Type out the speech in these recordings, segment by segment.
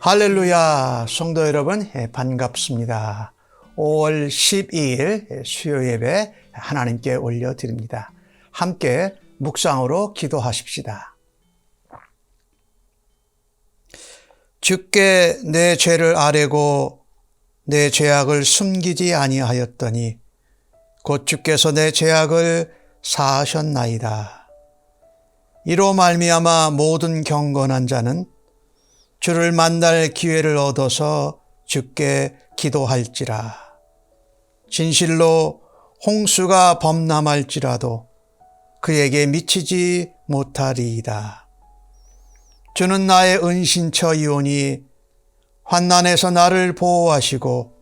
할렐루야, 성도 여러분, 반갑습니다. 5월 12일 수요 예배 하나님께 올려드립니다. 함께 묵상으로 기도하십시다. 주께 내 죄를 아뢰고 내 죄악을 숨기지 아니하였더니 곧 주께서 내 죄악을 사하셨나이다. 이로 말미암아 모든 경건한 자는 주를 만날 기회를 얻어서 주께 기도할지라. 진실로 홍수가 범람할지라도 그에게 미치지 못하리이다. 주는 나의 은신처이오니 환난에서 나를 보호하시고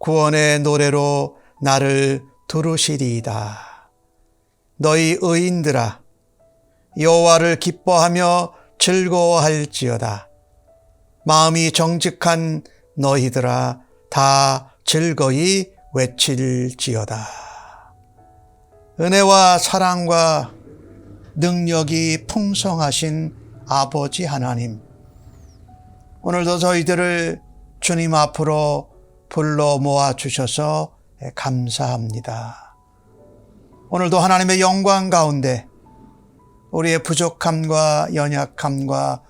구원의 노래로 나를 두르시리이다. 너희 의인들아, 여호와를 기뻐하며 즐거워할지어다. 마음이 정직한 너희들아, 다 즐거이 외칠지어다. 은혜와 사랑과 능력이 풍성하신 아버지 하나님, 오늘도 저희들을 주님 앞으로 불러 모아 주셔서 감사합니다. 오늘도 하나님의 영광 가운데 우리의 부족함과 연약함과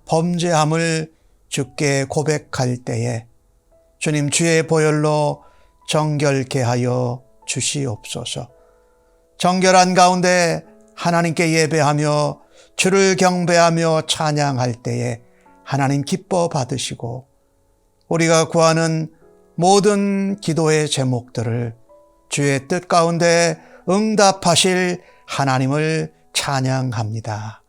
범죄함을 주께 고백할 때에 주님 주의 보혈로 정결케 하여 주시옵소서. 정결한 가운데 하나님께 예배하며 주를 경배하며 찬양할 때에 하나님 기뻐 받으시고 우리가 구하는 모든 기도의 제목들을 주의 뜻 가운데 응답하실 하나님을 찬양합니다.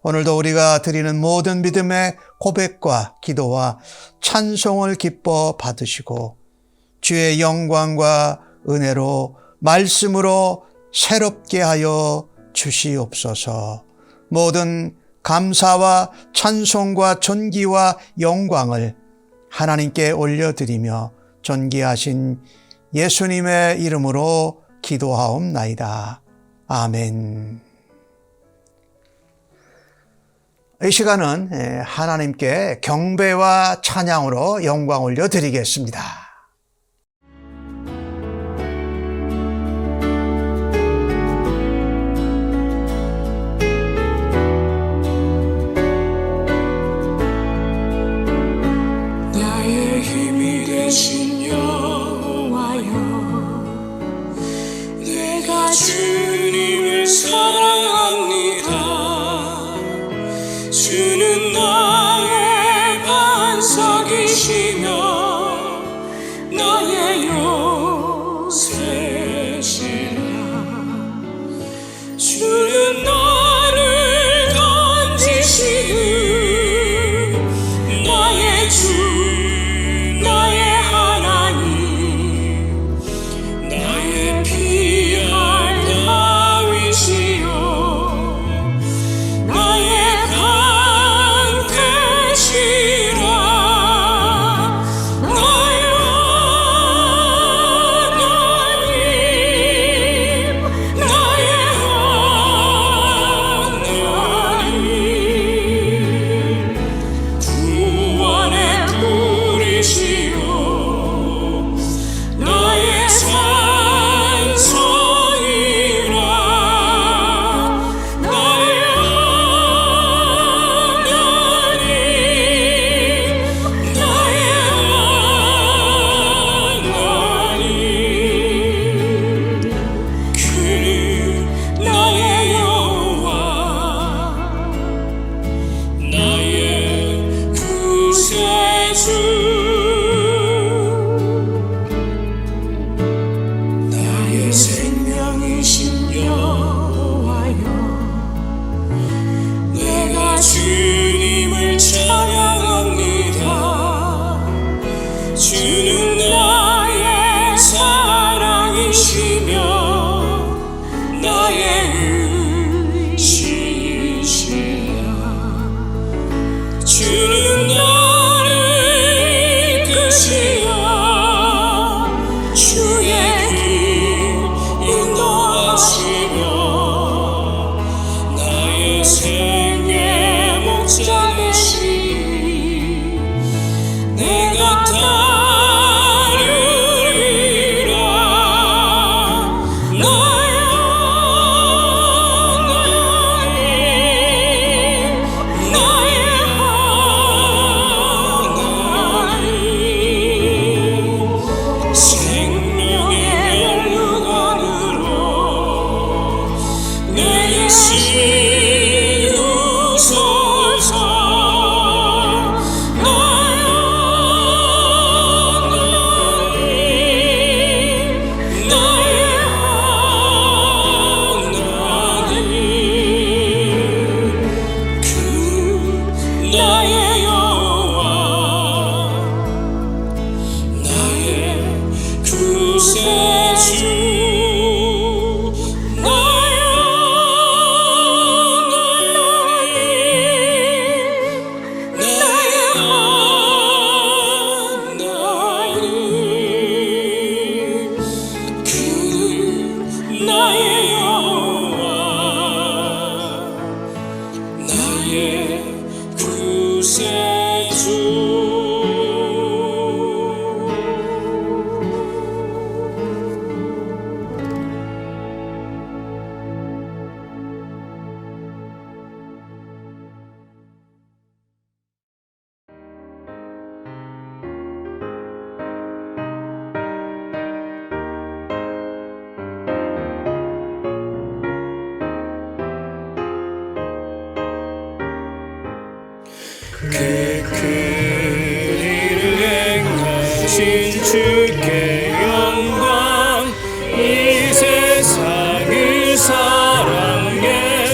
오늘도 우리가 드리는 모든 믿음의 고백과 기도와 찬송을 기뻐 받으시고 주의 영광과 은혜로 말씀으로 새롭게 하여 주시옵소서. 모든 감사와 찬송과 존귀와 영광을 하나님께 올려드리며 존귀하신 예수님의 이름으로 기도하옵나이다. 아멘. 이 시간은 하나님께 경배와 찬양으로 영광 올려드리겠습니다. 나의 힘이 되신 여호와여, 내가 주님을 사랑합니다. 주는 나의 반석이시며 나의 요새시라. 주는 나를 건지시는 나의 주, 나의 하나님, 나의 피할 다윗이요 나의 생명이신 여호와여, 내가 주님을 찬양합니다. 주는 나의 사랑이시며 나의 의지시라. 주는 나를 이끄시어 주의 인도하시며 나의 생의 목자 되시 나의 여호와 나의 구세주 그 큰 일을 행하신 주께 영광 이 세상을 사랑해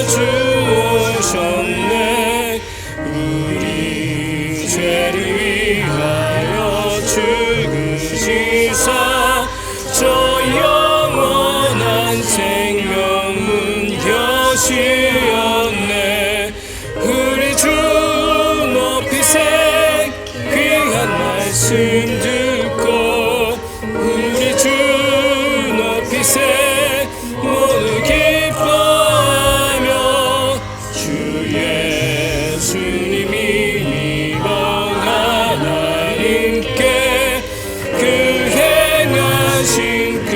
주오셨네 우리 죄를 위하여 죽으시사 저 영원한 생명문 여시었네 우리 주 귀한 말씀 듣고 우리 주 높이세 모두 기뻐하며 주 예수님이 이번 하나님께 그 행하신 그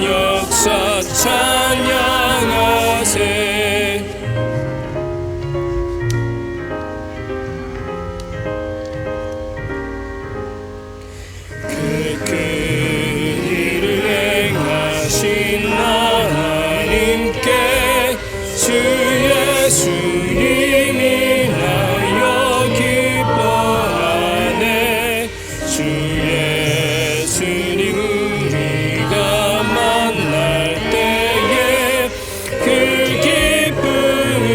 역사 찬양하세 그 일을 행하신 하나님께 주 예수님이 나여 기뻐하네 주 예수님 우리가 만날 때에 그 기쁨을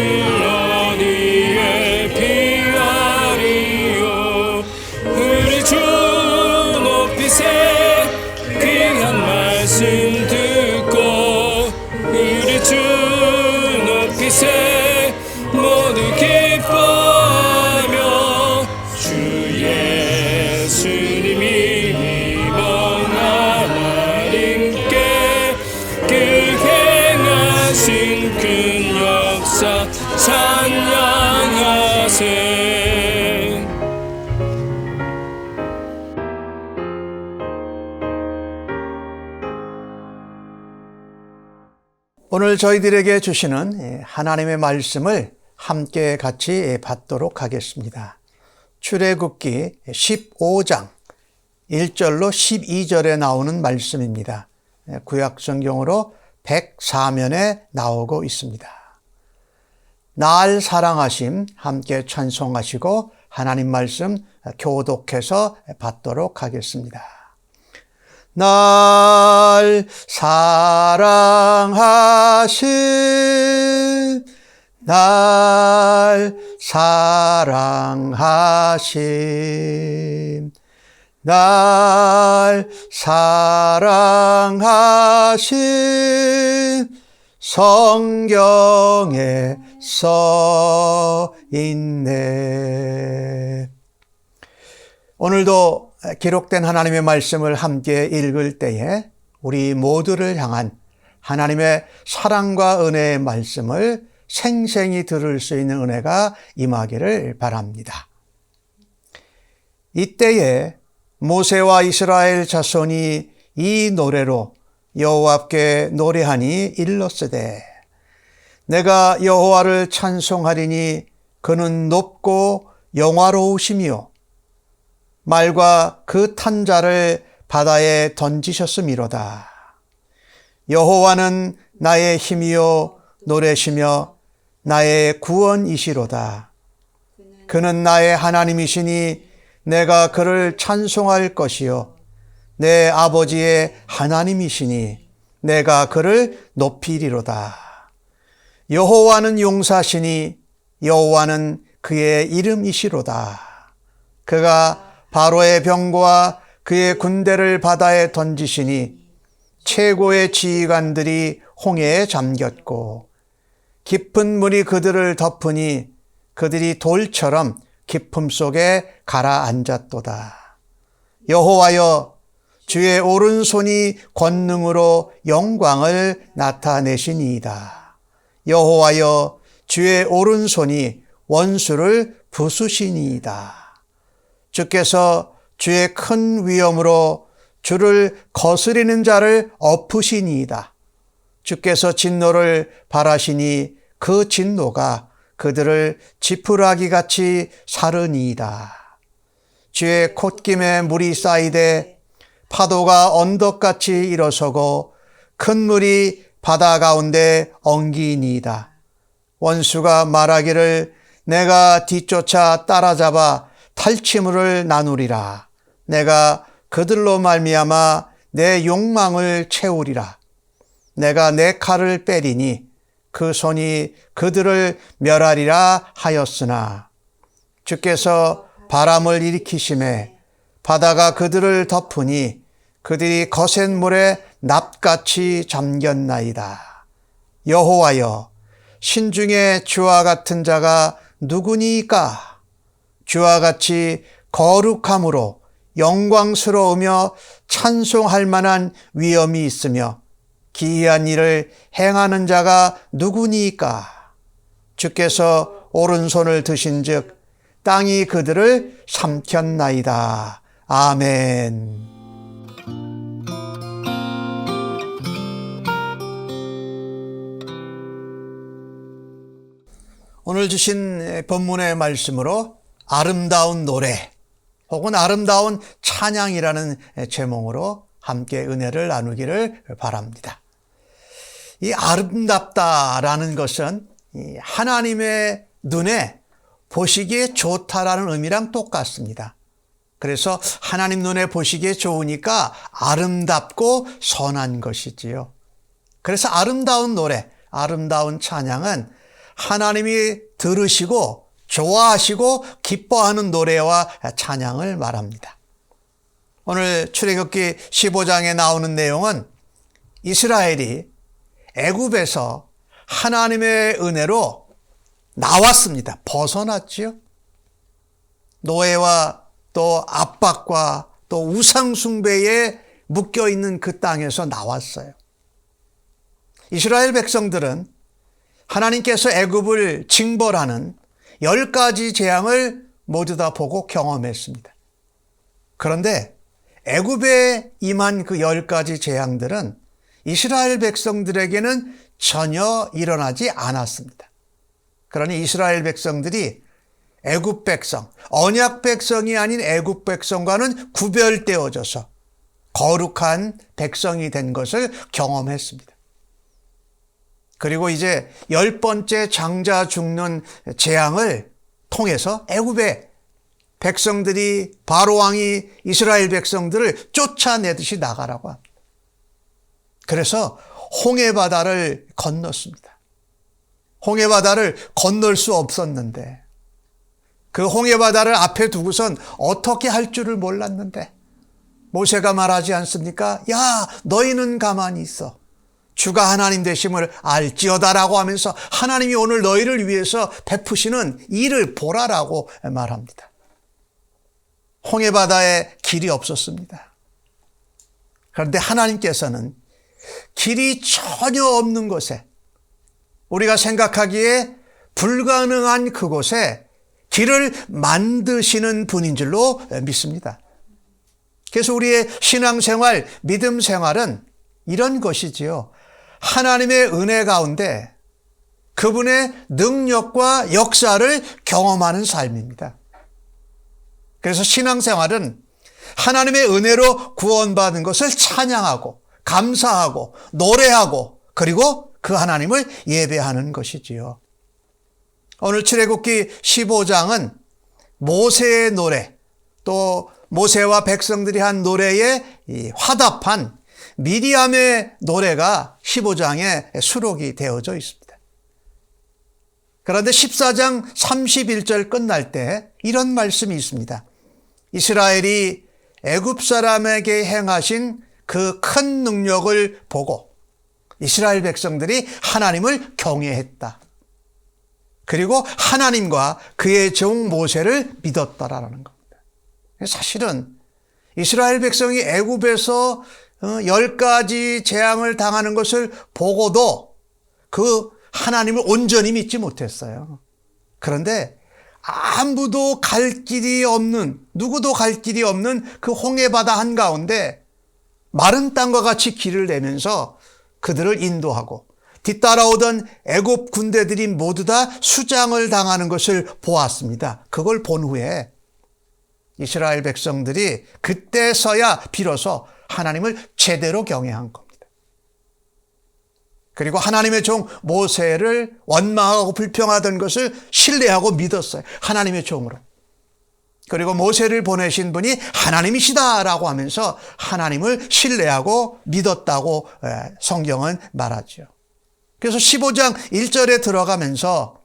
어디에 비하리요 우리 주 귀한 말씀 듣고 우리 주 높이세 모두 기뻐하며 주 예수님이 이번 하나님께 그 행하신 그 역사 찬양하세 오늘 저희들에게 주시는 하나님의 말씀을 함께 같이 받도록 하겠습니다. 출애굽기 15장 1절로 12절에 나오는 말씀입니다. 구약성경으로 104면에 나오고 있습니다. 날 사랑하심 함께 찬송하시고 하나님 말씀 교독해서 받도록 하겠습니다. 날 사랑하심 날 사랑하심 날 사랑하심 성경에 써 있네. 오늘도 기록된 하나님의 말씀을 함께 읽을 때에 우리 모두를 향한 하나님의 사랑과 은혜의 말씀을 생생히 들을 수 있는 은혜가 임하기를 바랍니다. 이때에 모세와 이스라엘 자손이 이 노래로 여호와께 노래하니 일렀으되 내가 여호와를 찬송하리니 그는 높고 영화로우시며 말과 그 탄 자를 바다에 던지셨음이로다. 여호와는 나의 힘이요 노래시며 나의 구원이시로다. 그는 나의 하나님이시니 내가 그를 찬송할 것이요 내 아버지의 하나님이시니 내가 그를 높이리로다. 여호와는 용사시니 여호와는 그의 이름이시로다. 그가 바로의 병거와 그의 군대를 바다에 던지시니 최고의 지휘관들이 홍해에 잠겼고 깊은 물이 그들을 덮으니 그들이 돌처럼 깊음 속에 가라앉았도다. 여호와여 주의 오른손이 권능으로 영광을 나타내시니이다. 여호와여, 주의 오른손이 원수를 부수시니이다. 주께서 주의 큰 위엄으로 주를 거스리는 자를 엎으시니이다. 주께서 진노를 발하시니 그 진노가 그들을 지푸라기같이 사르니이다. 주의 콧김에 물이 쌓이되 파도가 언덕같이 일어서고 큰 물이 바다 가운데 엉기니이다. 원수가 말하기를 내가 뒤쫓아 따라잡아 탈취물을 나누리라. 내가 그들로 말미암아 내 욕망을 채우리라. 내가 내 칼을 빼리니 그 손이 그들을 멸하리라 하였으나 주께서 바람을 일으키심에 바다가 그들을 덮으니 그들이 거센 물에 납같이 잠겼나이다. 여호와여, 신중에 주와 같은 자가 누구니까? 주와 같이 거룩함으로 영광스러우며 찬송할 만한 위엄이 있으며 기이한 일을 행하는 자가 누구니까? 주께서 오른손을 드신즉 땅이 그들을 삼켰나이다. 아멘. 오늘 주신 본문의 말씀으로 아름다운 노래 혹은 아름다운 찬양이라는 제목으로 함께 은혜를 나누기를 바랍니다. 이 아름답다라는 것은 하나님의 눈에 보시기에 좋다라는 의미랑 똑같습니다. 그래서 하나님 눈에 보시기에 좋으니까 아름답고 선한 것이지요. 그래서 아름다운 노래, 아름다운 찬양은 하나님이 들으시고 좋아하시고 기뻐하는 노래와 찬양을 말합니다. 오늘 출애굽기 15장에 나오는 내용은 이스라엘이 애굽에서 하나님의 은혜로 나왔습니다. 벗어났지요. 노예와 또 압박과 또 우상 숭배에 묶여 있는 그 땅에서 나왔어요. 이스라엘 백성들은 하나님께서 애굽을 징벌하는 10가지 재앙을 모두 다 보고 경험했습니다. 그런데 애굽에 임한 그 10가지 재앙들은 이스라엘 백성들에게는 전혀 일어나지 않았습니다. 그러니 이스라엘 백성들이 애굽 백성, 언약 백성이 아닌 애굽 백성과는 구별되어져서 거룩한 백성이 된 것을 경험했습니다. 그리고 이제 10번째 장자 죽는 재앙을 통해서 애굽의 백성들이 바로 왕이 이스라엘 백성들을 쫓아내듯이 나가라고 합니다. 그래서 홍해바다를 건넜습니다. 홍해바다를 건널 수 없었는데 그 홍해바다를 앞에 두고선 어떻게 할 줄을 몰랐는데 모세가 말하지 않습니까? 야, 너희는 가만히 있어. 주가 하나님 되심을 알지어다라고 하면서 하나님이 오늘 너희를 위해서 베푸시는 일을 보라라고 말합니다. 홍해바다에 길이 없었습니다. 그런데 하나님께서는 길이 전혀 없는 곳에 우리가 생각하기에 불가능한 그곳에 길을 만드시는 분인 줄로 믿습니다. 그래서 우리의 신앙생활, 믿음 생활은 이런 것이지요. 하나님의 은혜 가운데 그분의 능력과 역사를 경험하는 삶입니다. 그래서 신앙생활은 하나님의 은혜로 구원받은 것을 찬양하고 감사하고 노래하고 그리고 그 하나님을 예배하는 것이지요. 오늘 출애굽기 15장은 모세의 노래 또 모세와 백성들이 한 노래에 화답한 미리암의 노래가 15장에 수록이 되어져 있습니다. 그런데 14장 31절 끝날 때 이런 말씀이 있습니다. 이스라엘이 애굽 사람에게 행하신 그 큰 능력을 보고 이스라엘 백성들이 하나님을 경외했다. 그리고 하나님과 그의 종 모세를 믿었다라는 겁니다. 사실은 이스라엘 백성이 애굽에서 10가지 재앙을 당하는 것을 보고도 그 하나님을 온전히 믿지 못했어요. 그런데 아무도 갈 길이 없는, 누구도 갈 길이 없는 그 홍해바다 한가운데 마른 땅과 같이 길을 내면서 그들을 인도하고 뒤따라오던 애굽 군대들이 모두 다 수장을 당하는 것을 보았습니다. 그걸 본 후에 이스라엘 백성들이 그때서야 비로소 하나님을 제대로 경외한 겁니다. 그리고 하나님의 종 모세를 원망하고 불평하던 것을 신뢰하고 믿었어요. 하나님의 종으로. 그리고 모세를 보내신 분이 하나님이시다라고 하면서 하나님을 신뢰하고 믿었다고 성경은 말하죠. 그래서 15장 1절에 들어가면서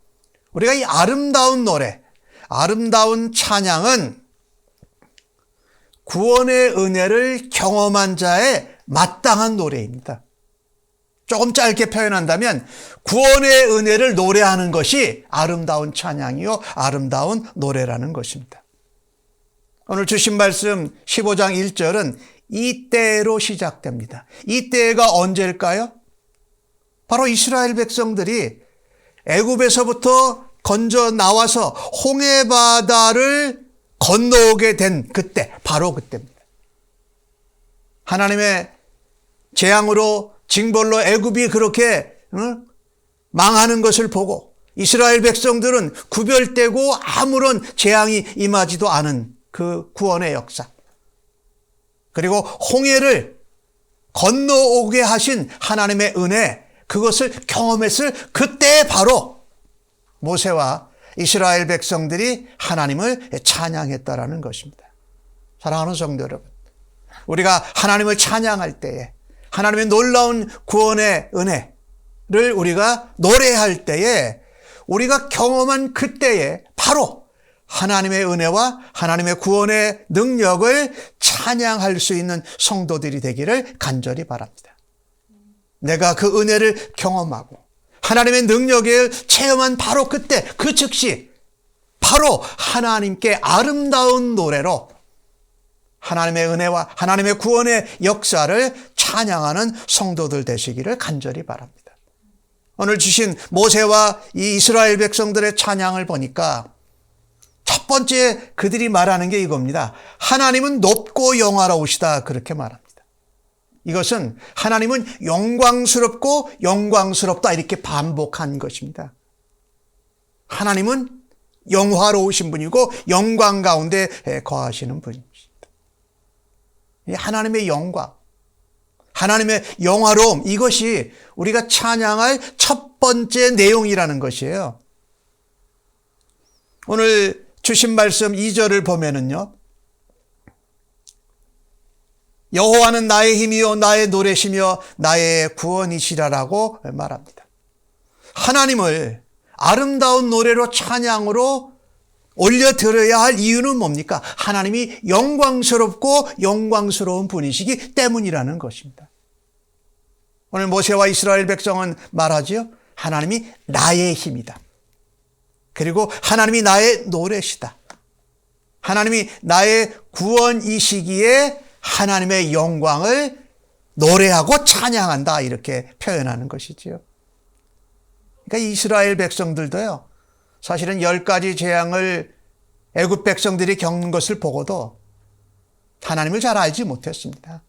우리가 이 아름다운 노래, 아름다운 찬양은 구원의 은혜를 경험한 자의 마땅한 노래입니다. 조금 짧게 표현한다면 구원의 은혜를 노래하는 것이 아름다운 찬양이요 아름다운 노래라는 것입니다. 오늘 주신 말씀 15장 1절은 이때로 시작됩니다. 이때가 언제일까요? 바로 이스라엘 백성들이 애굽에서부터 건져 나와서 홍해바다를 건너오게 된 그때, 바로 그때입니다. 하나님의 재앙으로 징벌로 애굽이 그렇게 망하는 것을 보고 이스라엘 백성들은 구별되고 아무런 재앙이 임하지도 않은 그 구원의 역사, 그리고 홍해를 건너오게 하신 하나님의 은혜, 그것을 경험했을 그때 바로 모세와 이스라엘 백성들이 하나님을 찬양했다라는 것입니다. 사랑하는 성도 여러분, 우리가 하나님을 찬양할 때에 하나님의 놀라운 구원의 은혜를 우리가 노래할 때에 우리가 경험한 그때에 바로 하나님의 은혜와 하나님의 구원의 능력을 찬양할 수 있는 성도들이 되기를 간절히 바랍니다. 내가 그 은혜를 경험하고 하나님의 능력을 체험한 바로 그때, 그 즉시 바로 하나님께 아름다운 노래로 하나님의 은혜와 하나님의 구원의 역사를 찬양하는 성도들 되시기를 간절히 바랍니다. 오늘 주신 모세와 이 이스라엘 백성들의 찬양을 보니까 첫 번째 그들이 말하는 게 이겁니다. 하나님은 높고 영화로우시다, 그렇게 말합니다. 이것은 하나님은 영광스럽고 영광스럽다 이렇게 반복한 것입니다. 하나님은 영화로우신 분이고 영광 가운데 거하시는 분입니다. 하나님의 영광, 하나님의 영화로움, 이것이 우리가 찬양할 첫 번째 내용이라는 것이에요. 오늘 주신 말씀 2절을 보면은요, 여호와는 나의 힘이요 나의 노래시며 나의 구원이시라라고 말합니다. 하나님을 아름다운 노래로 찬양으로 올려드려야 할 이유는 뭡니까? 하나님이 영광스럽고 영광스러운 분이시기 때문이라는 것입니다. 오늘 모세와 이스라엘 백성은 말하지요. 하나님이 나의 힘이다. 그리고 하나님이 나의 노래시다. 하나님이 나의 구원이시기에 하나님의 영광을 노래하고 찬양한다, 이렇게 표현하는 것이지요. 그러니까 이스라엘 백성들도요, 사실은 10가지 재앙을 애굽 백성들이 겪는 것을 보고도 하나님을 잘 알지 못했습니다.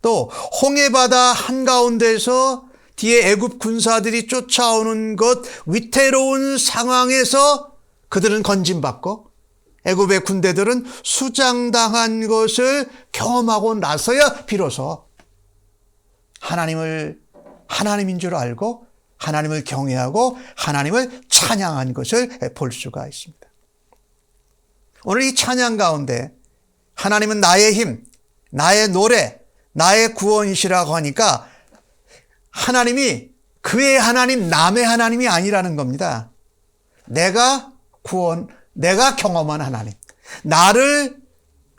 또 홍해바다 한가운데서 뒤에 애굽 군사들이 쫓아오는 것, 위태로운 상황에서 그들은 건진받고 애굽의 군대들은 수장당한 것을 경험하고 나서야 비로소 하나님을 하나님인 줄 알고 하나님을 경외하고 하나님을 찬양한 것을 볼 수가 있습니다. 오늘 이 찬양 가운데 하나님은 나의 힘, 나의 노래, 나의 구원이시라고 하니까 하나님이 그의 하나님, 남의 하나님이 아니라는 겁니다. 내가 경험한 하나님, 나를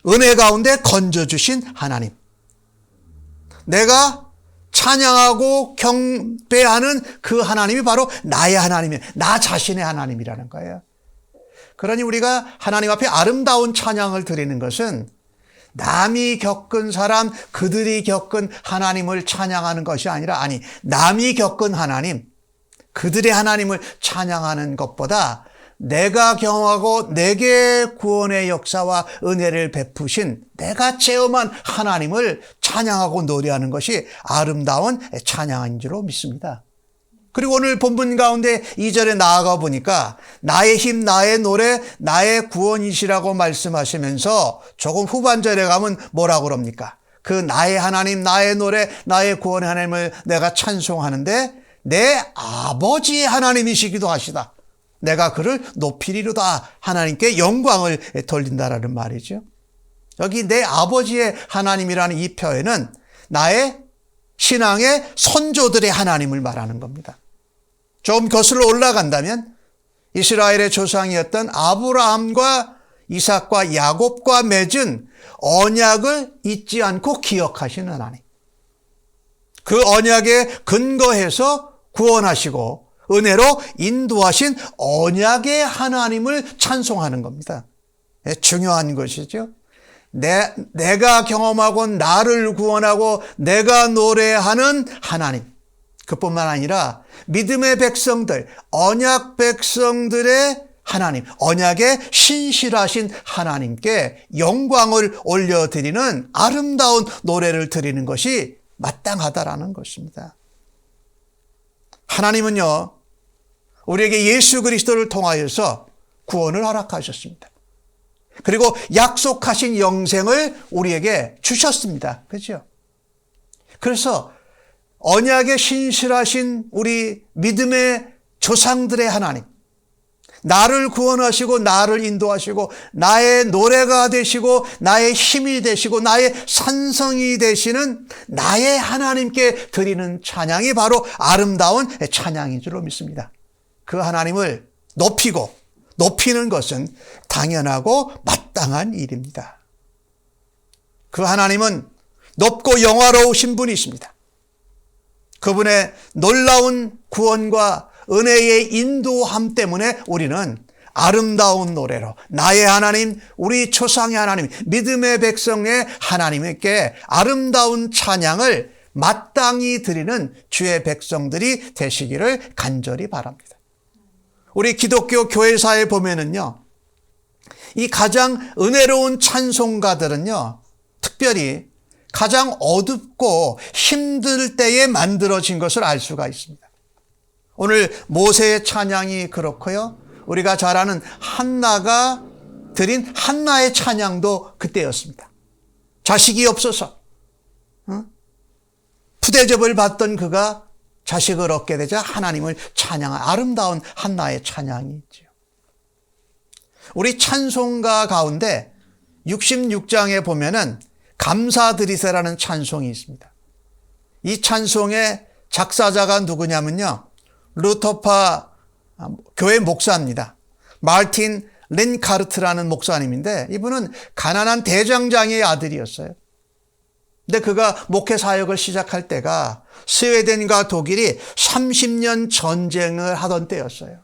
은혜 가운데 건져주신 하나님, 내가 찬양하고 경배하는 그 하나님이 바로 나의 하나님이에요. 나 자신의 하나님이라는 거예요. 그러니 우리가 하나님 앞에 아름다운 찬양을 드리는 것은 남이 겪은 사람, 그들이 겪은 하나님을 찬양하는 것이 아니라, 남이 겪은 하나님, 그들의 하나님을 찬양하는 것보다 내가 경험하고 내게 구원의 역사와 은혜를 베푸신 내가 체험한 하나님을 찬양하고 노래하는 것이 아름다운 찬양인 줄로 믿습니다. 그리고 오늘 본문 가운데 2절에 나아가 보니까 나의 힘, 나의 노래, 나의 구원이시라고 말씀하시면서 조금 후반절에 가면 뭐라고 그럽니까? 그 나의 하나님, 나의 노래, 나의 구원의 하나님을 내가 찬송하는데 내 아버지의 하나님이시기도 하시다. 내가 그를 높이리로다. 하나님께 영광을 돌린다라는 말이죠. 여기 내 아버지의 하나님이라는 이 표현은 나의 신앙의 선조들의 하나님을 말하는 겁니다. 좀 거슬러 올라간다면 이스라엘의 조상이었던 아브라함과 이삭과 야곱과 맺은 언약을 잊지 않고 기억하시는 하나님. 그 언약에 근거해서 구원하시고 은혜로 인도하신 언약의 하나님을 찬송하는 겁니다. 중요한 것이죠. 내가 경험하고 나를 구원하고 내가 노래하는 하나님. 그뿐만 아니라 믿음의 백성들, 언약 백성들의 하나님, 언약의 신실하신 하나님께 영광을 올려드리는 아름다운 노래를 드리는 것이 마땅하다라는 것입니다. 하나님은요, 우리에게 예수 그리스도를 통하여서 구원을 허락하셨습니다. 그리고 약속하신 영생을 우리에게 주셨습니다. 그렇죠? 그래서 언약에 신실하신 우리 믿음의 조상들의 하나님, 나를 구원하시고 나를 인도하시고 나의 노래가 되시고 나의 힘이 되시고 나의 산성이 되시는 나의 하나님께 드리는 찬양이 바로 아름다운 찬양인 줄로 믿습니다. 그 하나님을 높이고 높이는 것은 당연하고 마땅한 일입니다. 그 하나님은 높고 영화로우신 분이십니다. 그분의 놀라운 구원과 은혜의 인도함 때문에 우리는 아름다운 노래로 나의 하나님, 우리 조상의 하나님, 믿음의 백성의 하나님께 아름다운 찬양을 마땅히 드리는 주의 백성들이 되시기를 간절히 바랍니다. 우리 기독교 교회사에 보면은요, 이 가장 은혜로운 찬송가들은요, 특별히 가장 어둡고 힘들 때에 만들어진 것을 알 수가 있습니다. 오늘 모세의 찬양이 그렇고요. 우리가 잘 아는 한나가 드린 한나의 찬양도 그때였습니다. 자식이 없어서 푸대접을 받던 그가 자식을 얻게 되자 하나님을 찬양한 아름다운 한나의 찬양이 있죠. 우리 찬송가 가운데 66장에 보면은 감사드리세라는 찬송이 있습니다. 이 찬송의 작사자가 누구냐면요, 루터파 교회 목사입니다. 마르틴 린카르트라는 목사님인데 이분은 가난한 대장장이의 아들이었어요. 근데 그가 목회 사역을 시작할 때가 스웨덴과 독일이 30년 전쟁을 하던 때였어요.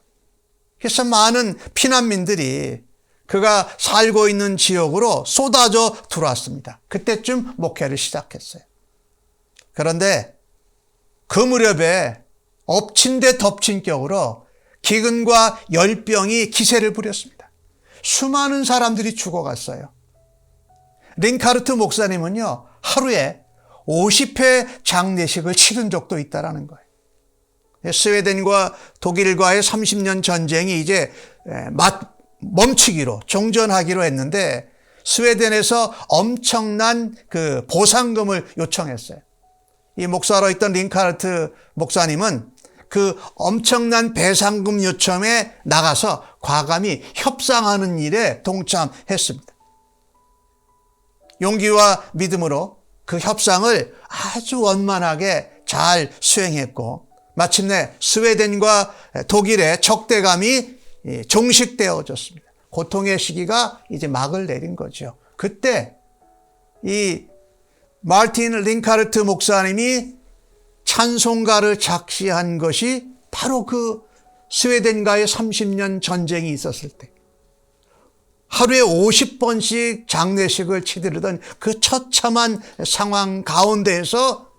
그래서 많은 피난민들이 그가 살고 있는 지역으로 쏟아져 들어왔습니다. 그때쯤 목회를 시작했어요. 그런데 그 무렵에 엎친 데 덮친 격으로 기근과 열병이 기세를 부렸습니다. 수많은 사람들이 죽어갔어요. 린카르트 목사님은요, 하루에 50회 장례식을 치른 적도 있다는 거예요. 스웨덴과 독일과의 30년 전쟁이 이제 멈추기로, 종전하기로 했는데 스웨덴에서 엄청난 그 보상금을 요청했어요. 이 목사로 있던 린카르트 목사님은 그 엄청난 배상금 요청에 나가서 과감히 협상하는 일에 동참했습니다. 용기와 믿음으로 그 협상을 아주 원만하게 잘 수행했고 마침내 스웨덴과 독일의 적대감이 종식되어졌습니다. 고통의 시기가 이제 막을 내린 거죠. 그때 이 마르틴 린카르트 목사님이 찬송가를 작시한 것이 바로 그 스웨덴과의 30년 전쟁이 있었을 때 하루에 50번씩 장례식을 치르던 그 처참한 상황 가운데에서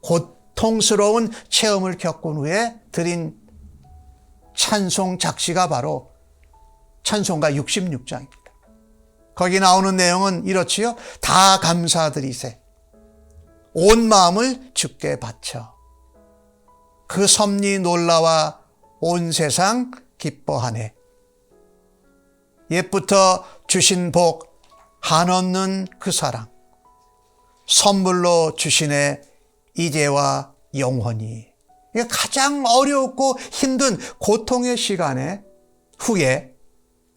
고통스러운 체험을 겪은 후에 드린 찬송 작시가 바로 찬송가 66장입니다. 거기 나오는 내용은 이렇지요. 다 감사드리세. 온 마음을 주께 바쳐. 그 섭리 놀라와 온 세상 기뻐하네. 옛부터 주신 복 한없는 그 사랑 선물로 주시네 이제와 영원히. 가장 어렵고 힘든 고통의 시간에 후에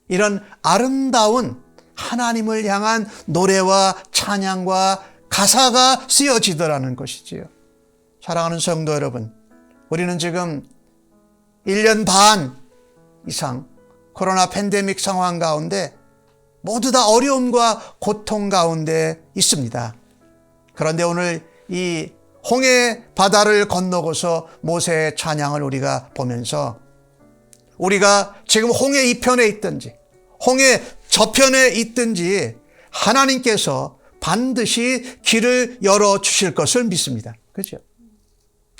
이런 아름다운 하나님을 향한 노래와 찬양과 가사가 쓰여지더라는 것이지요. 사랑하는 성도 여러분, 우리는 지금 1년 반 이상 코로나 팬데믹 상황 가운데 모두 다 어려움과 고통 가운데 있습니다. 그런데 오늘 이 홍해 바다를 건너고서 모세의 찬양을 우리가 보면서 우리가 지금 홍해 이편에 있든지 홍해 저편에 있든지 하나님께서 반드시 길을 열어주실 것을 믿습니다. 그렇죠?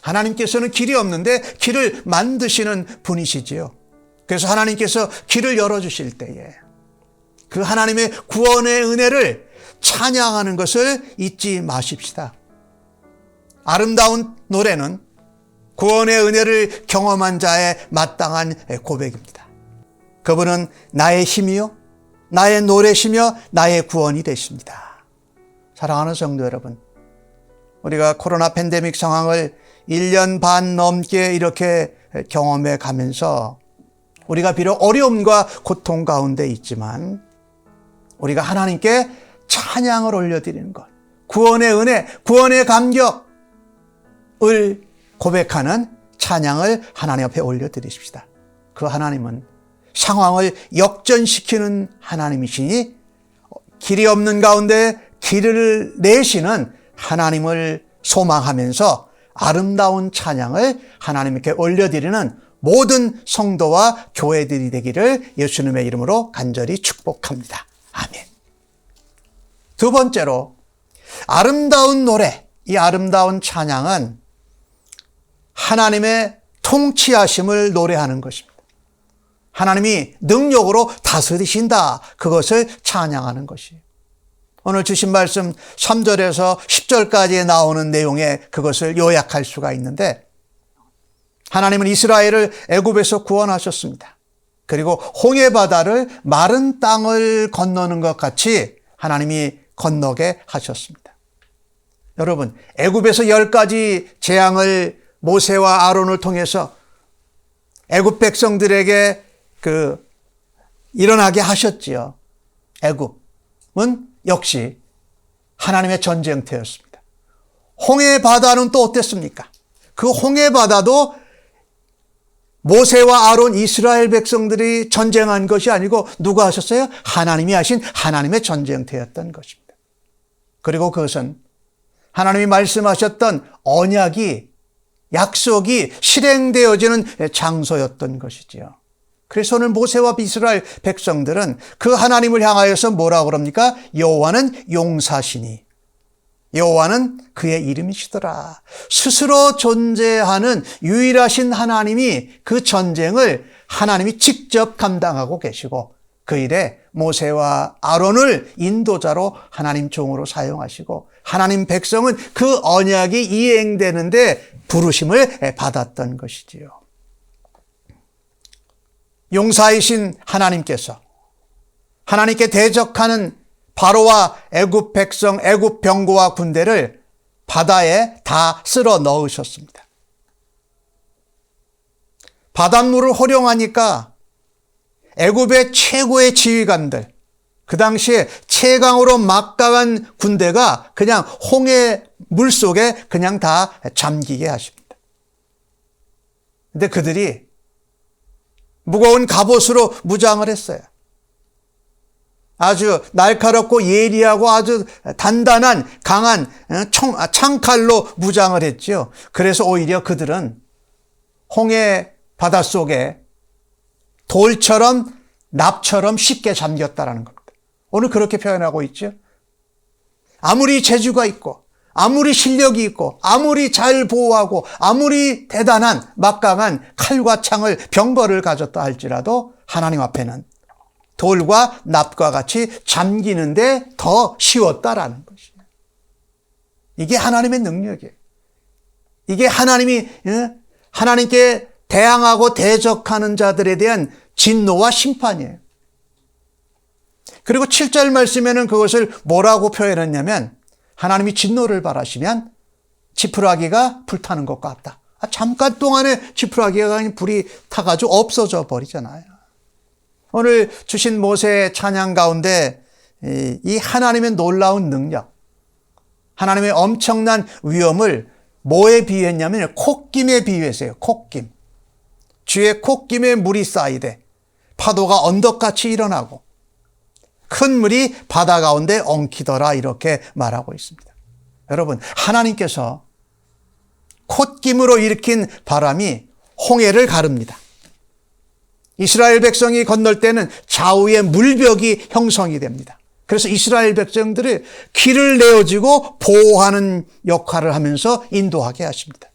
하나님께서는 길이 없는데 길을 만드시는 분이시지요. 그래서 하나님께서 길을 열어주실 때에 그 하나님의 구원의 은혜를 찬양하는 것을 잊지 마십시다. 아름다운 노래는 구원의 은혜를 경험한 자의 마땅한 고백입니다. 그분은 나의 힘이요 나의 노래시며 나의 구원이 되십니다. 사랑하는 성도 여러분, 우리가 코로나 팬데믹 상황을 1년 반 넘게 이렇게 경험해 가면서 우리가 비록 어려움과 고통 가운데 있지만 우리가 하나님께 찬양을 올려드리는 것, 구원의 은혜, 구원의 감격을 고백하는 찬양을 하나님 앞에 올려드리십시다. 그 하나님은 상황을 역전시키는 하나님이시니 길이 없는 가운데 길을 내시는 하나님을 소망하면서 아름다운 찬양을 하나님께 올려드리는 모든 성도와 교회들이 되기를 예수님의 이름으로 간절히 축복합니다. 아멘. 두 번째로 아름다운 노래, 이 아름다운 찬양은 하나님의 통치하심을 노래하는 것입니다. 하나님이 능력으로 다스리신다. 그것을 찬양하는 것이에요. 오늘 주신 말씀 3절에서 10절까지에 나오는 내용에 그것을 요약할 수가 있는데 하나님은 이스라엘을 애굽에서 구원하셨습니다. 그리고 홍해 바다를 마른 땅을 건너는 것 같이 하나님이 건너게 하셨습니다. 여러분, 애굽에서 10가지 재앙을 모세와 아론을 통해서 애굽 백성들에게 일어나게 하셨지요. 애굽은 역시 하나님의 전쟁터였습니다. 홍해 바다는 또 어땠습니까? 그 홍해 바다도 모세와 아론 이스라엘 백성들이 전쟁한 것이 아니고 누가 하셨어요? 하나님이 하신 하나님의 전쟁터였던 것입니다. 그리고 그것은 하나님이 말씀하셨던 언약이 약속이 실행되어지는 장소였던 것이지요. 그래서 오늘 모세와 이스라엘 백성들은 그 하나님을 향하여서 뭐라고 그럽니까? 여호와는 용사시니 여호와는 그의 이름이시더라. 스스로 존재하는 유일하신 하나님이 그 전쟁을 하나님이 직접 감당하고 계시고 그 일에 모세와 아론을 인도자로 하나님 종으로 사용하시고 하나님 백성은 그 언약이 이행되는데 부르심을 받았던 것이지요. 용사이신 하나님께서 하나님께 대적하는 바로와 애굽 백성, 애굽 병거와 군대를 바다에 다 쓸어 넣으셨습니다. 바닷물을 활용하니까 애굽의 최고의 지휘관들, 그 당시에 최강으로 막강한 군대가 그냥 홍해 물속에 그냥 다 잠기게 하십니다. 근데 그들이 무거운 갑옷으로 무장을 했어요. 아주 날카롭고 예리하고 아주 단단한 강한 창칼로 무장을 했죠. 그래서 오히려 그들은 홍해 바닷속에 돌처럼 납처럼 쉽게 잠겼다라는 겁니다. 오늘 그렇게 표현하고 있죠. 아무리 재주가 있고 아무리 실력이 있고 아무리 잘 보호하고 아무리 대단한 막강한 칼과 창을 병벌을 가졌다 할지라도 하나님 앞에는 돌과 납과 같이 잠기는데 더 쉬웠다라는 것이에요. 이게 하나님의 능력이에요. 이게 하나님께 대항하고 대적하는 자들에 대한 진노와 심판이에요. 그리고 7절 말씀에는 그것을 뭐라고 표현했냐면 하나님이 진노를 바라시면 지푸라기가 불타는 것 같다. 잠깐 동안에 지푸라기가 불이 타가지고 없어져 버리잖아요. 오늘 주신 모세의 찬양 가운데 이 하나님의 놀라운 능력, 하나님의 엄청난 위엄을 뭐에 비유했냐면 콧김에 비유했어요. 콧김. 주의 콧김에 물이 쌓이되 파도가 언덕같이 일어나고 큰 물이 바다 가운데 엉키더라 이렇게 말하고 있습니다. 여러분, 하나님께서 콧김으로 일으킨 바람이 홍해를 가릅니다. 이스라엘 백성이 건널 때는 좌우에 물벽이 형성이 됩니다. 그래서 이스라엘 백성들이 길을 내어주고 보호하는 역할을 하면서 인도하게 하십니다.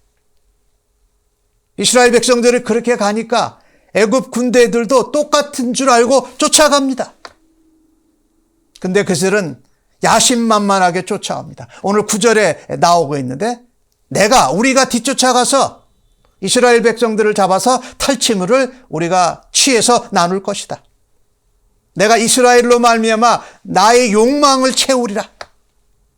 이스라엘 백성들이 그렇게 가니까 애굽 군대들도 똑같은 줄 알고 쫓아갑니다. 근데 그들은 야심만만하게 쫓아옵니다. 오늘 9절에 나오고 있는데 우리가 뒤쫓아가서 이스라엘 백성들을 잡아서 탈취물을 우리가 취해서 나눌 것이다. 내가 이스라엘로 말미암아 나의 욕망을 채우리라.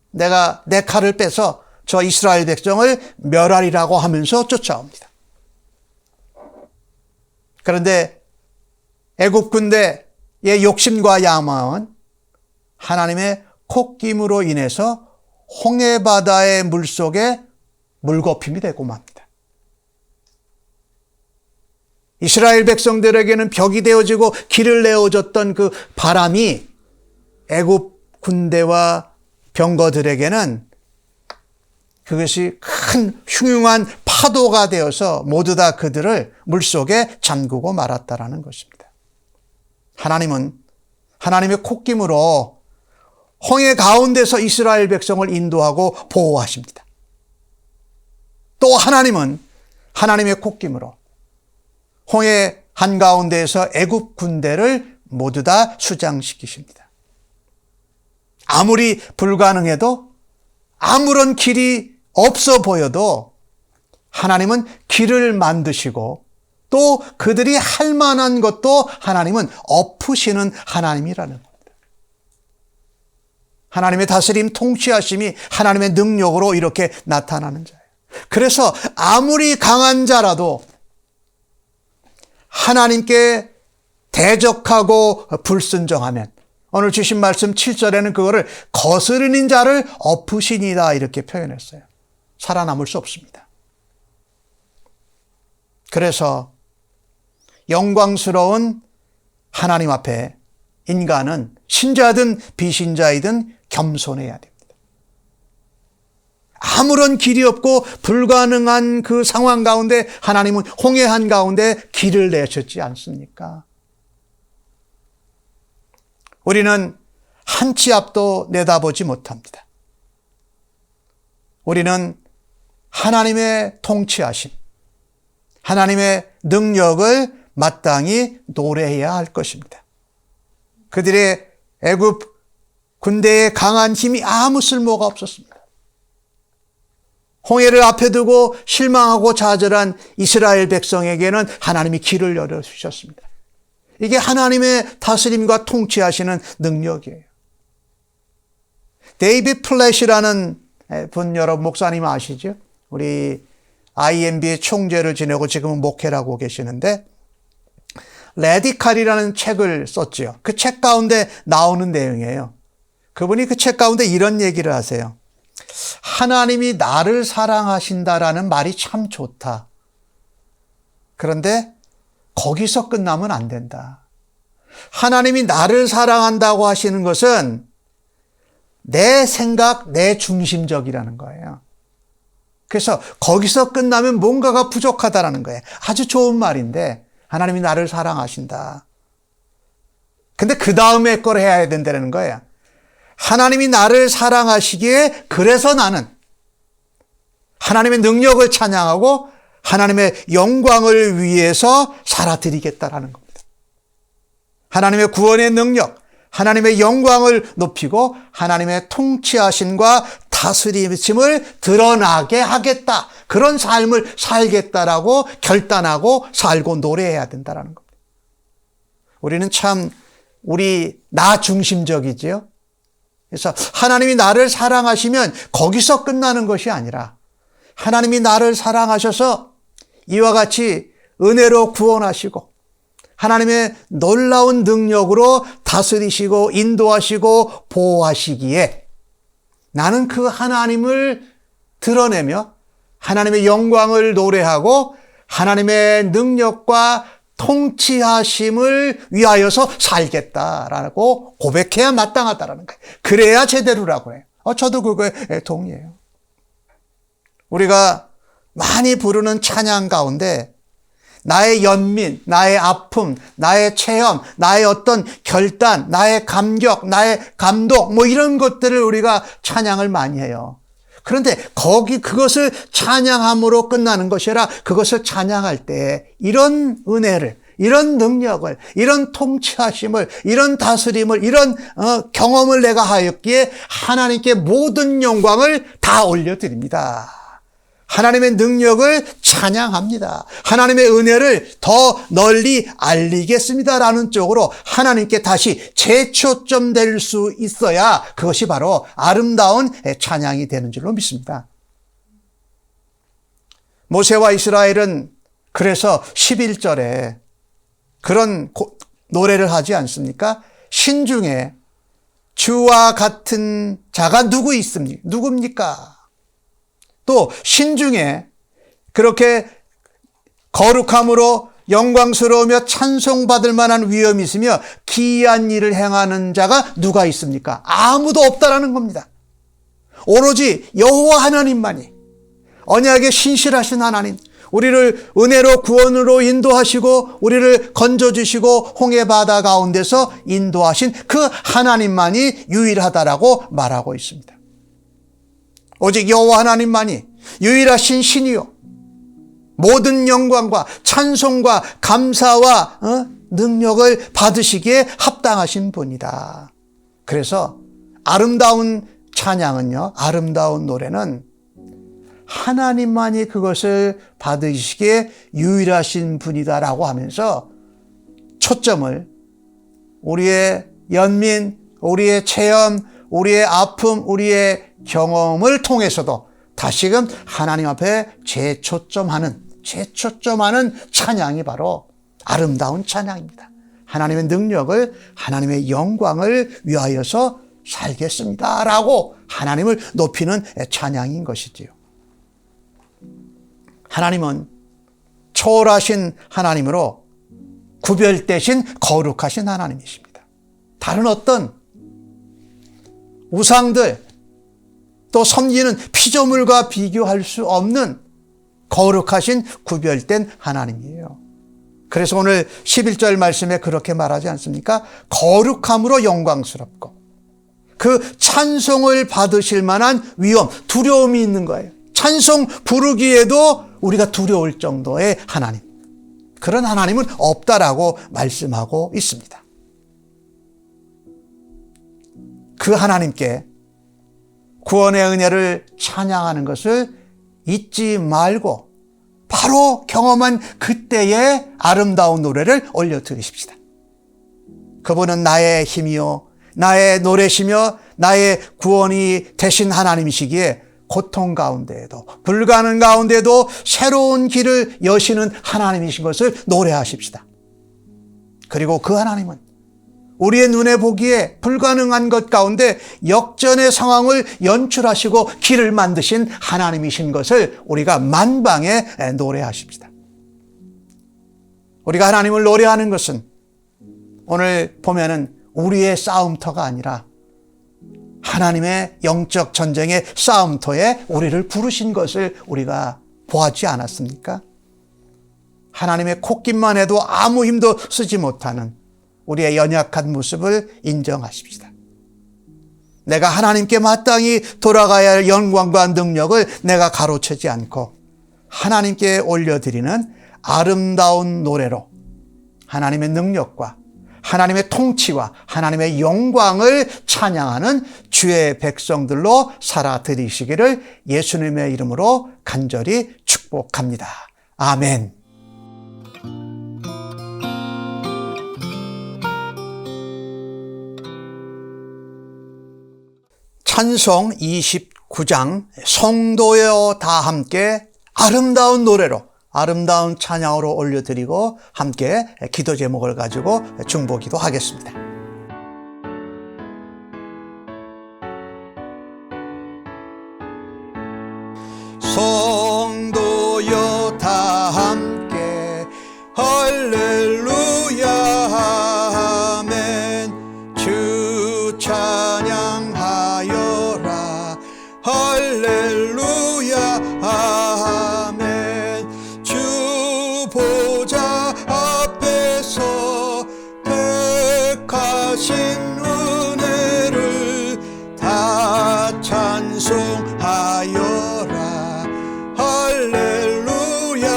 내가 내 칼을 빼서 저 이스라엘 백성을 멸하리라고 하면서 쫓아옵니다. 그런데 애굽 군대의 욕심과 야망은 하나님의 콧김으로 인해서 홍해바다의 물속에 물거품이 되고 맙니다. 이스라엘 백성들에게는 벽이 되어지고 길을 내어줬던 그 바람이 애굽 군대와 병거들에게는 그것이 큰 흉흉한 파도가 되어서 모두 다 그들을 물속에 잠그고 말았다라는 것입니다. 하나님은 하나님의 콧김으로 홍해 가운데서 이스라엘 백성을 인도하고 보호하십니다. 또 하나님은 하나님의 콧김으로 홍해 한가운데에서 애굽 군대를 모두 다 수장시키십니다. 아무리 불가능해도 아무런 길이 없어 보여도 하나님은 길을 만드시고 또 그들이 할 만한 것도 하나님은 엎으시는 하나님이라는 겁니다. 하나님의 다스림 통치하심이 하나님의 능력으로 이렇게 나타나는 자예요. 그래서 아무리 강한 자라도 하나님께 대적하고 불순종하면 오늘 주신 말씀 7절에는 그거를 거스르는 자를 엎으시니라 이렇게 표현했어요. 살아남을 수 없습니다. 그래서 영광스러운 하나님 앞에 인간은 신자든 비신자이든 겸손해야 됩니다. 아무런 길이 없고 불가능한 그 상황 가운데 하나님은 홍해 한가운데 길을 내셨지 않습니까? 우리는 한 치 앞도 내다보지 못합니다. 우리는 하나님의 통치하심, 하나님의 능력을 마땅히 노래해야 할 것입니다. 그들의 애굽 군대의 강한 힘이 아무 쓸모가 없었습니다. 홍해를 앞에 두고 실망하고 좌절한 이스라엘 백성에게는 하나님이 길을 열어주셨습니다. 이게 하나님의 다스림과 통치하시는 능력이에요. 데이비드 플랫이라는 분 여러분 목사님 아시죠? 우리 IMB의 총재를 지내고 지금은 목회를 하고 계시는데 레디칼이라는 책을 썼죠. 그 책 가운데 나오는 내용이에요. 그분이 그 책 가운데 이런 얘기를 하세요. 하나님이 나를 사랑하신다라는 말이 참 좋다. 그런데 거기서 끝나면 안 된다. 하나님이 나를 사랑한다고 하시는 것은 내 생각, 내 중심적이라는 거예요. 그래서 거기서 끝나면 뭔가가 부족하다라는 거예요. 아주 좋은 말인데 하나님이 나를 사랑하신다. 근데 그 다음에 걸 해야 된다는 거예요. 하나님이 나를 사랑하시기에 그래서 나는 하나님의 능력을 찬양하고 하나님의 영광을 위해서 살아드리겠다라는 겁니다. 하나님의 구원의 능력, 하나님의 영광을 높이고 하나님의 통치하심과 다스리심을 드러나게 하겠다. 그런 삶을 살겠다라고 결단하고 살고 노래해야 된다는 겁니다. 우리는 참 나 중심적이지요. 그래서 하나님이 나를 사랑하시면 거기서 끝나는 것이 아니라 하나님이 나를 사랑하셔서 이와 같이 은혜로 구원하시고 하나님의 놀라운 능력으로 다스리시고 인도하시고 보호하시기에 나는 그 하나님을 드러내며 하나님의 영광을 노래하고 하나님의 능력과 통치하심을 위하여서 살겠다라고 고백해야 마땅하다라는 거예요. 그래야 제대로라고 해요. 저도 그거에 동의해요. 우리가 많이 부르는 찬양 가운데 나의 연민, 나의 아픔, 나의 체험, 나의 어떤 결단, 나의 감격, 나의 감동 이런 것들을 우리가 찬양을 많이 해요. 그런데 그것을 찬양함으로 끝나는 것이 아니라 그것을 찬양할 때 이런 은혜를, 이런 능력을, 이런 통치하심을, 이런 다스림을, 이런 경험을 내가 하였기에 하나님께 모든 영광을 다 올려드립니다. 하나님의 능력을 찬양합니다. 하나님의 은혜를 더 널리 알리겠습니다라는 쪽으로 하나님께 다시 재초점될 수 있어야 그것이 바로 아름다운 찬양이 되는 줄로 믿습니다. 모세와 이스라엘은 그래서 11절에 그런 노래를 하지 않습니까? 신중에 주와 같은 자가 누굽니까? 또 신중에 그렇게 거룩함으로 영광스러우며 찬송받을 만한 위엄이 있으며 기이한 일을 행하는 자가 누가 있습니까? 아무도 없다라는 겁니다. 오로지 여호와 하나님만이 언약에 신실하신 하나님, 우리를 은혜로 구원으로 인도하시고 우리를 건져주시고 홍해바다 가운데서 인도하신 그 하나님만이 유일하다라고 말하고 있습니다. 오직 여호와 하나님만이 유일하신 신이요 모든 영광과 찬송과 감사와 능력을 받으시기에 합당하신 분이다. 그래서 아름다운 찬양은요, 아름다운 노래는 하나님만이 그것을 받으시기에 유일하신 분이다라고 하면서 초점을 우리의 연민, 우리의 체험, 우리의 아픔, 우리의 경험을 통해서도 다시금 하나님 앞에 재초점하는 찬양이 바로 아름다운 찬양입니다. 하나님의 능력을, 하나님의 영광을 위하여서 살겠습니다라고 하나님을 높이는 찬양인 것이지요. 하나님은 초월하신 하나님으로 구별되신 거룩하신 하나님이십니다. 다른 어떤 우상들 또 섬기는 피조물과 비교할 수 없는 거룩하신 구별된 하나님이에요. 그래서 오늘 11절 말씀에 그렇게 말하지 않습니까? 거룩함으로 영광스럽고 그 찬송을 받으실 만한 위엄, 두려움이 있는 거예요. 찬송 부르기에도 우리가 두려울 정도의 하나님, 그런 하나님은 없다라고 말씀하고 있습니다. 그 하나님께 구원의 은혜를 찬양하는 것을 잊지 말고 바로 경험한 그때의 아름다운 노래를 올려드리십시다. 그분은 나의 힘이요 나의 노래시며 나의 구원이 되신 하나님이시기에 고통 가운데에도 불가능 가운데도 새로운 길을 여시는 하나님이신 것을 노래하십시다. 그리고 그 하나님은 우리의 눈에 보기에 불가능한 것 가운데 역전의 상황을 연출하시고 길을 만드신 하나님이신 것을 우리가 만방에 노래하십시다. 우리가 하나님을 노래하는 것은 오늘 보면은 우리의 싸움터가 아니라 하나님의 영적 전쟁의 싸움터에 우리를 부르신 것을 우리가 보았지 않았습니까? 하나님의 콧깃만 해도 아무 힘도 쓰지 못하는 우리의 연약한 모습을 인정하십시다. 내가 하나님께 마땅히 돌아가야 할 영광과 능력을 내가 가로채지 않고 하나님께 올려드리는 아름다운 노래로 하나님의 능력과 하나님의 통치와 하나님의 영광을 찬양하는 주의 백성들로 살아드리시기를 예수님의 이름으로 간절히 축복합니다. 아멘. 찬송 29장 성도여 다 함께 아름다운 노래로 아름다운 찬양으로 올려드리고 함께 기도 제목을 가지고 중보기도 하겠습니다. 성도여 다 함께 할렐루야 아멘. 주 찬양하여라 할렐루야 아멘. 주 보좌 앞에서 택하신 은혜를 다 찬송하여라 할렐루야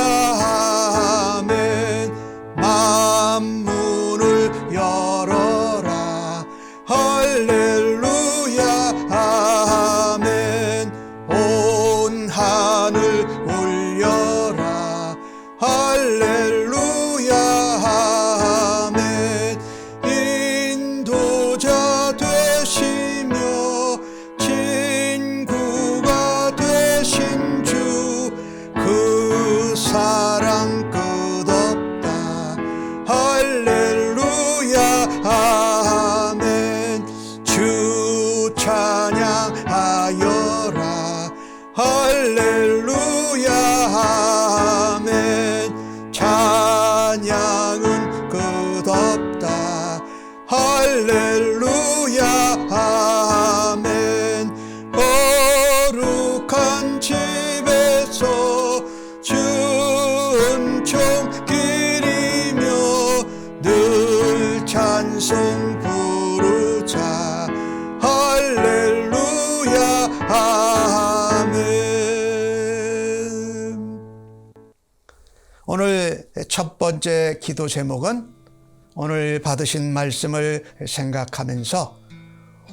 아멘. 만문을 열어라 할렐루야 아멘. 온 하늘 울려라 할렐루야 아멘. 인도자 되시며 친구가 되신 주 그 사랑 끝없다 할렐루야 아멘. 주 찬양하여라 할렐루야 아멘. 찬양은 끝없다 할렐루야 아멘. 거룩한 집에서 주 은총 기리며 늘 찬송 부르자 할렐루야 아멘. 오늘 첫 번째 기도 제목은 오늘 받으신 말씀을 생각하면서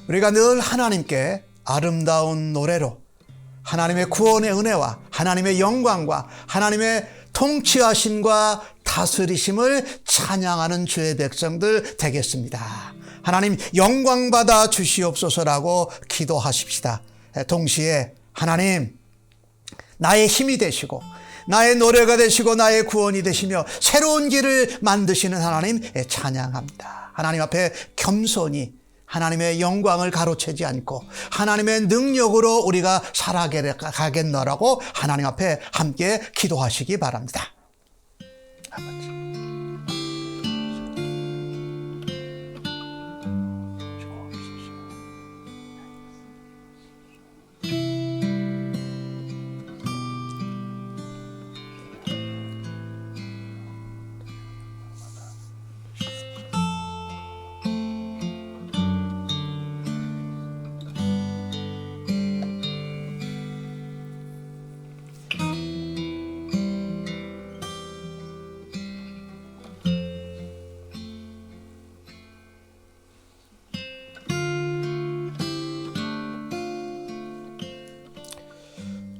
우리가 늘 하나님께 아름다운 노래로 하나님의 구원의 은혜와 하나님의 영광과 하나님의 통치하심과 다스리심을 찬양하는 주의 백성들 되겠습니다. 하나님 영광 받아 주시옵소서라고 기도하십시다. 동시에 하나님 나의 힘이 되시고 나의 노래가 되시고 나의 구원이 되시며 새로운 길을 만드시는 하나님 찬양합니다. 하나님 앞에 겸손히 하나님의 영광을 가로채지 않고 하나님의 능력으로 우리가 살아가겠노라고 하나님 앞에 함께 기도하시기 바랍니다. 아버지.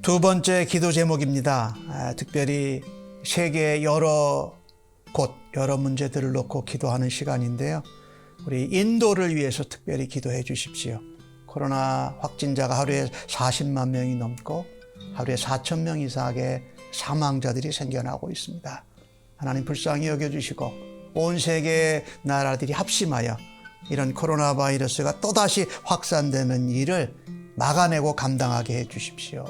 두 번째 기도 제목입니다. 특별히 세계의 여러 곳, 여러 문제들을 놓고 기도하는 시간인데요. 우리 인도를 위해서 특별히 기도해 주십시오. 코로나 확진자가 하루에 40만 명이 넘고 하루에 4천 명 이상의 사망자들이 생겨나고 있습니다. 하나님 불쌍히 여겨주시고 온 세계의 나라들이 합심하여 이런 코로나 바이러스가 또다시 확산되는 일을 막아내고 감당하게 해 주십시오.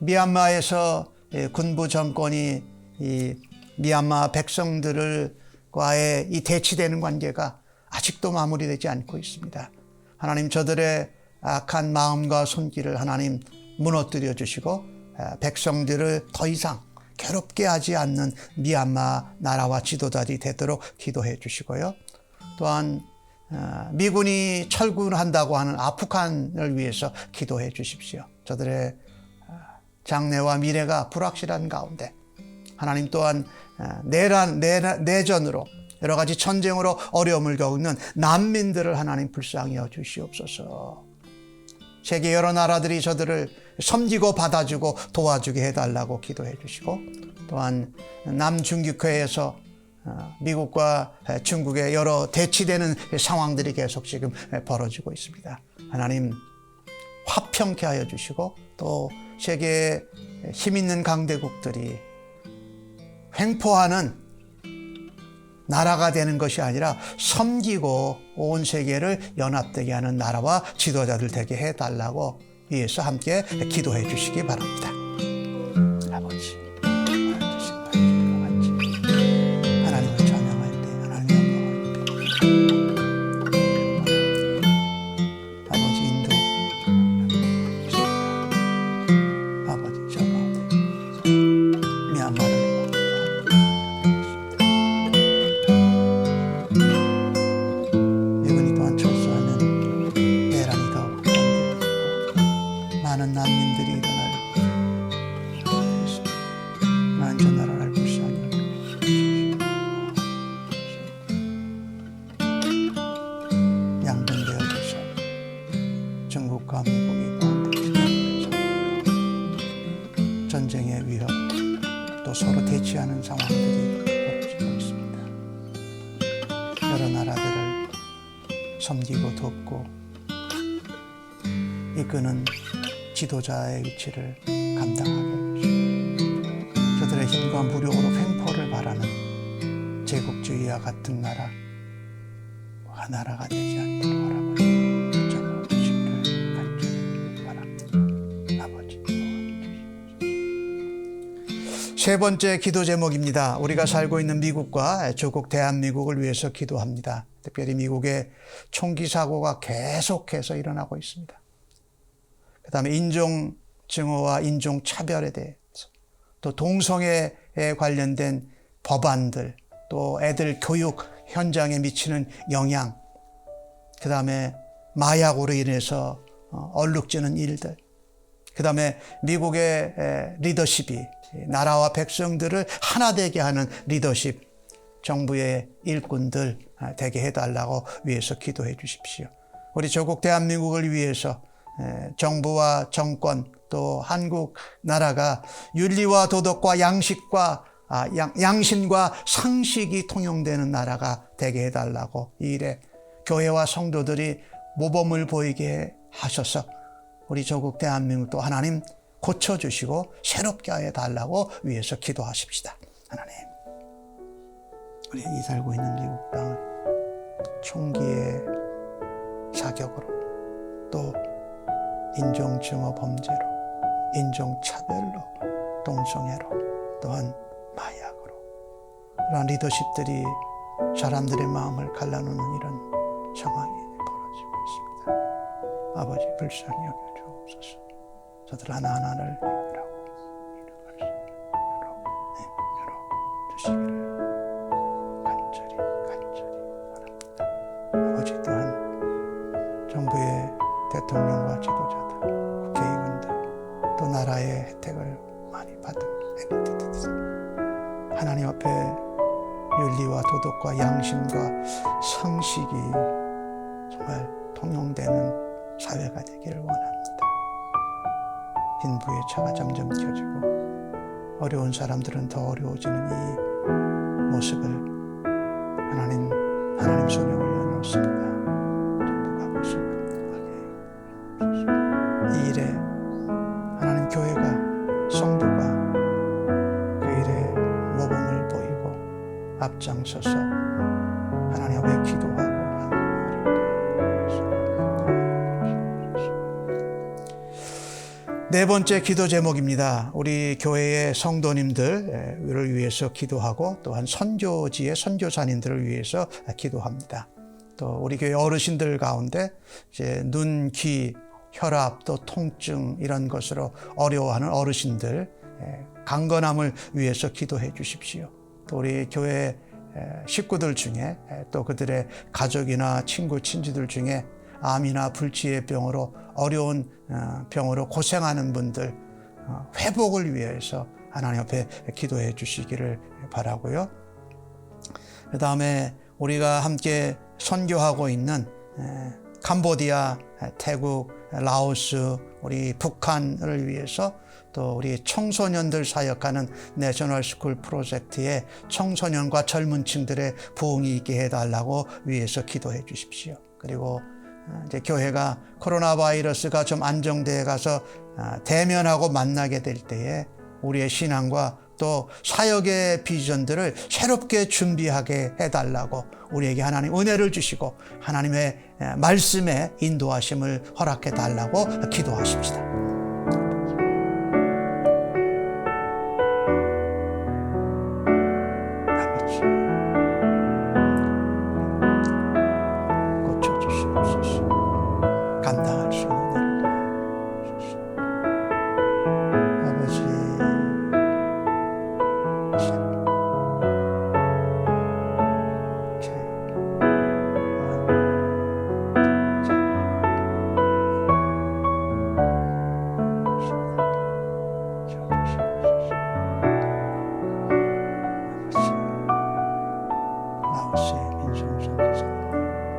미얀마에서 군부 정권이 이 미얀마 백성들과의 이 대치되는 관계가 아직도 마무리되지 않고 있습니다. 하나님 저들의 악한 마음과 손길을 하나님 무너뜨려 주시고 백성들을 더 이상 괴롭게 하지 않는 미얀마 나라와 지도자들이 되도록 기도해 주시고요. 또한 미군이 철군한다고 하는 아프간을 위해서 기도해 주십시오. 저들의 장래와 미래가 불확실한 가운데 하나님 또한 내전으로 여러 가지 전쟁으로 어려움을 겪는 난민들을 하나님 불쌍히 여 주시옵소서. 세계 여러 나라들이 저들을 섬기고 받아주고 도와주게 해달라고 기도해 주시고, 또한 남중국해에서 미국과 중국의 여러 대치되는 상황들이 계속 지금 벌어지고 있습니다. 하나님 화평케 하여 주시고, 또 세계의 힘있는 강대국들이 횡포하는 나라가 되는 것이 아니라 섬기고 온 세계를 연합되게 하는 나라와 지도자들 되게 해달라고 위해서 함께 기도해 주시기 바랍니다. 아버지, 하나님을 찬양할 때 하나님 영광을 아버지 인도 아버지 저 가운데 미얀마를 많은 난민들이 일어날 하나님 저 나라를 불쌍히 양분되어져서 중국과 미국이 반대해서 전쟁의 위협 또 서로 대치하는 상황들이 벌어지고 있습니다. 여러 나라들을 섬기고 돕고 이끄는 지도자의 위치를 감당하게 해주시고, 저들의 힘과 무력으로 횡포를 바라는 제국주의와 같은 나라가 나라가 되지 않도록 허락을 붙잡아주시기를 간절히 바랍니다. 아버지 도와주시옵소서. 세 번째 기도 제목입니다. 우리가 살고 있는 미국과 조국 대한민국을 위해서 기도합니다. 특별히 미국의 총기 사고가 계속해서 일어나고 있습니다. 그 다음에 인종증오와 인종차별에 대해서, 또 동성애에 관련된 법안들, 또 애들 교육 현장에 미치는 영향, 그 다음에 마약으로 인해서 얼룩지는 일들, 그 다음에 미국의 리더십이 나라와 백성들을 하나 되게 하는 리더십, 정부의 일꾼들 되게 해달라고 위해서 기도해 주십시오. 우리 조국 대한민국을 위해서 정부와 정권 또 한국 나라가 윤리와 도덕과 양식과 양심과 상식이 통용되는 나라가 되게 해달라고 이 일에 교회와 성도들이 모범을 보이게 하셔서 우리 조국 대한민국도 하나님 고쳐주시고 새롭게 해달라고 위해서 기도하십시다. 하나님, 우리 이 살고 있는 미국 땅을 총기의 사격으로 또 인종증오 범죄로, 인종차별로, 동성애로, 또한 마약으로 이러한 리더십들이 사람들의 마음을 갈라놓는 이런 상황이 벌어지고 있습니다. 아버지 불쌍히 여겨주옵소서. 저들 하나하나를 열어주시기를 간절히 바랍니다. 아버지 또한 정부의 대통령과 지도자들, 국회의원들, 또 나라의 혜택을 많이 받은 엘리트들, 하나님 앞에 윤리와 도덕과 양심과 상식이 정말 통용되는 사회가 되기를 원합니다. 빈부의 차가 점점 켜지고 어려운 사람들은 더 어려워지는 이 모습을 하나님 손에 올려놓습니다. 전부가 모습을 이 일에 하나님 교회가 성도가 그 일에 모범을 보이고 앞장서서 하나님 앞에 기도하고 네 번째 기도 제목입니다. 우리 교회의 성도님들을 위해서 기도하고 또한 선교지의 선교사님들을 위해서 기도합니다. 또 우리 교회 어르신들 가운데 이제 눈, 귀, 혈압 또 통증 이런 것으로 어려워하는 어르신들 강건함을 위해서 기도해 주십시오. 또 우리 교회 식구들 중에 또 그들의 가족이나 친구, 친지들 중에 암이나 불치의 병으로 어려운 병으로 고생하는 분들 회복을 위해서 하나님 앞에 기도해 주시기를 바라고요. 그 다음에 우리가 함께 선교하고 있는 캄보디아, 태국, 라오스, 우리 북한을 위해서 또 우리 청소년들 사역하는 내셔널 스쿨 프로젝트에 청소년과 젊은 층들의 부흥이 있게 해달라고 위해서 기도해 주십시오. 그리고 이제 교회가 코로나 바이러스가 좀 안정되어 가서 대면하고 만나게 될 때에 우리의 신앙과 또 사역의 비전들을 새롭게 준비하게 해달라고 우리에게 하나님 은혜를 주시고 하나님의 말씀에 인도하심을 허락해 달라고 기도하십시다. 아버지, 고쳐주시옵소서. 감당할 수 있는 일을 주시옵소서. 아버지, 라오스의 민성 선교사님,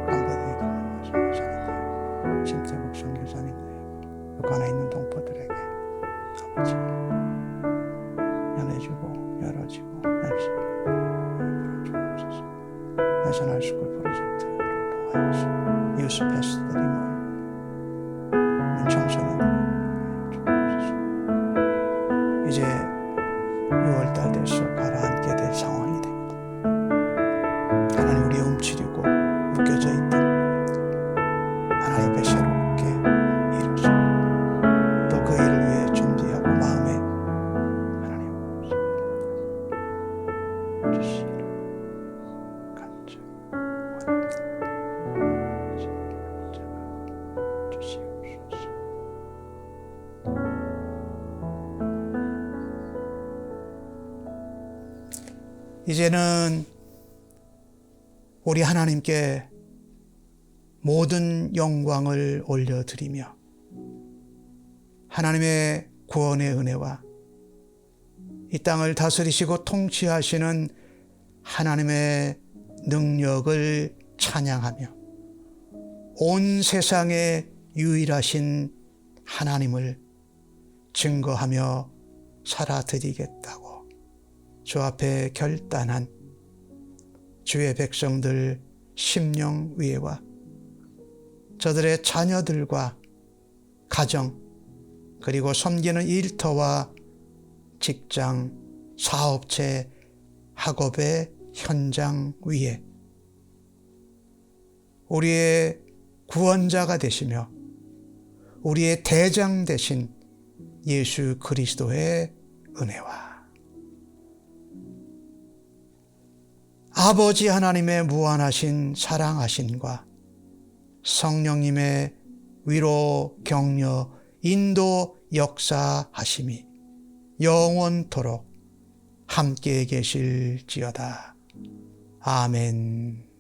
캄보디아에 건너와서 선교사님, 심태국 선교사님, 북한에 있는 동포들에게 아버지 연해주고 열어주고 열심히 불어주옵소서. 내셔널 스쿨 프로젝트를 통하여서 유스 패스들이 모여 청소년들을 주옵소서. 이제 6월달 돼서 가라앉게 될 상황이 됩니다. 하나님, 우리의 움츠리고 묶여져 있던 하나님 앞에 새롭게 이루시고 또 그 일을 위해 준비하고 마음에 하나님 주시기를 간절히 원합니다. 주시옵소서. 이제는 우리 하나님께 모든 영광을 올려드리며 하나님의 구원의 은혜와 이 땅을 다스리시고 통치하시는 하나님의 능력을 찬양하며 온 세상에 유일하신 하나님을 증거하며 살아드리겠다고 주 앞에 결단한 주의 백성들 심령 위에와 저들의 자녀들과 가정 그리고 섬기는 일터와 직장, 사업체, 학업의 현장 위에 우리의 구원자가 되시며 우리의 대장 되신 예수 그리스도의 은혜와 아버지 하나님의 무한하신 사랑하심과 성령님의 위로, 격려, 인도, 역사하심이 영원토록 함께 계실지어다. 아멘.